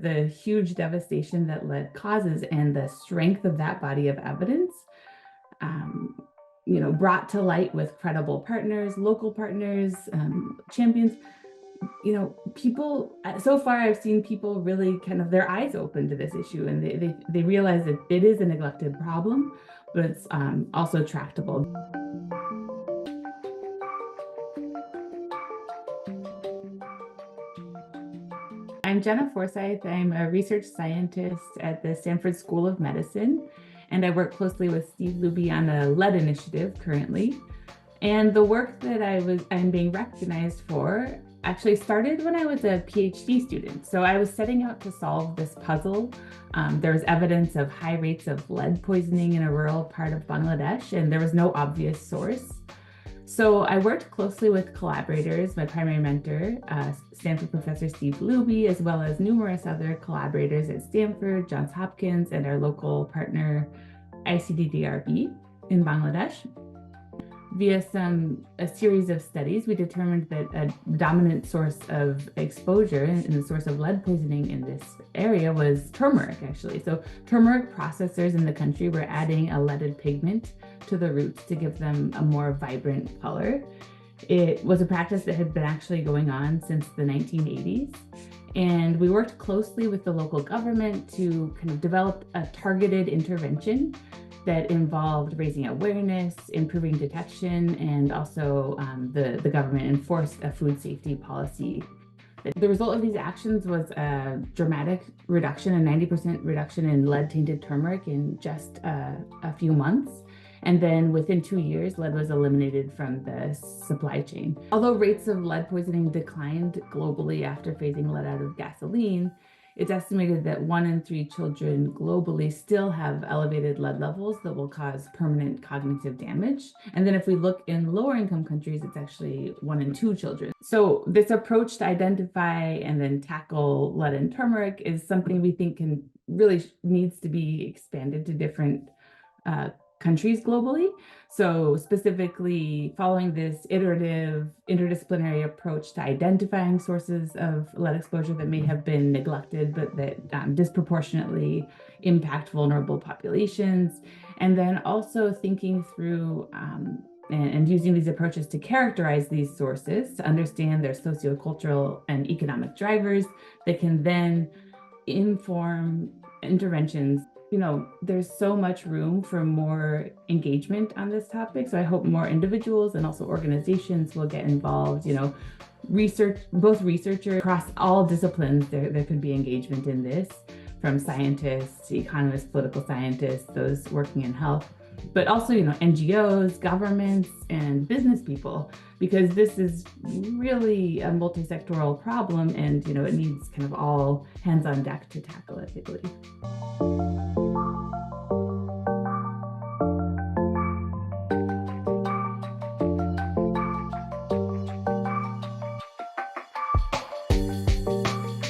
the huge devastation that lead causes and the strength of that body of evidence, brought to light with credible partners, local partners, champions, people, so far I've seen people really kind of their eyes open to this issue, and they realize that it is a neglected problem, but it's also tractable. I'm Jenna Forsyth. I'm a research scientist at the Stanford School of Medicine, and I work closely with Steve Luby on a lead initiative currently. And the work that I'm being recognized for actually started when I was a PhD student. So I was setting out to solve this puzzle. There was evidence of high rates of lead poisoning in a rural part of Bangladesh, and there was no obvious source. So I worked closely with collaborators, my primary mentor, Stanford professor Steve Luby, as well as numerous other collaborators at Stanford, Johns Hopkins, and our local partner, ICDDRB in Bangladesh. Via a series of studies, we determined that a dominant source of exposure and the source of lead poisoning in this area was turmeric, actually. So turmeric processors in the country were adding a leaded pigment to the roots to give them a more vibrant color. It was a practice that had been actually going on since the 1980s. And we worked closely with the local government to kind of develop a targeted intervention that involved raising awareness, improving detection, and also the government enforced a food safety policy. The result of these actions was a dramatic reduction, a 90% reduction in lead-tainted turmeric in just a few months. And then within 2 years, lead was eliminated from the supply chain. Although rates of lead poisoning declined globally after phasing lead out of gasoline, it's estimated that 1 in 3 children globally still have elevated lead levels that will cause permanent cognitive damage. And then if we look in lower income countries, it's actually 1 in 2 children. So this approach to identify and then tackle lead and turmeric is something we think needs to be expanded to different countries globally. So specifically following this iterative interdisciplinary approach to identifying sources of lead exposure that may have been neglected, but that disproportionately impact vulnerable populations. And then also thinking through and using these approaches to characterize these sources, to understand their sociocultural and economic drivers that can then inform interventions. There's so much room for more engagement on this topic. So I hope more individuals and also organizations will get involved. Both researchers across all disciplines, there could be engagement in this, from scientists to economists, political scientists, those working in health, but also, NGOs, governments, and business people, because this is really a multi-sectoral problem, and, it needs kind of all hands on deck to tackle it, I believe.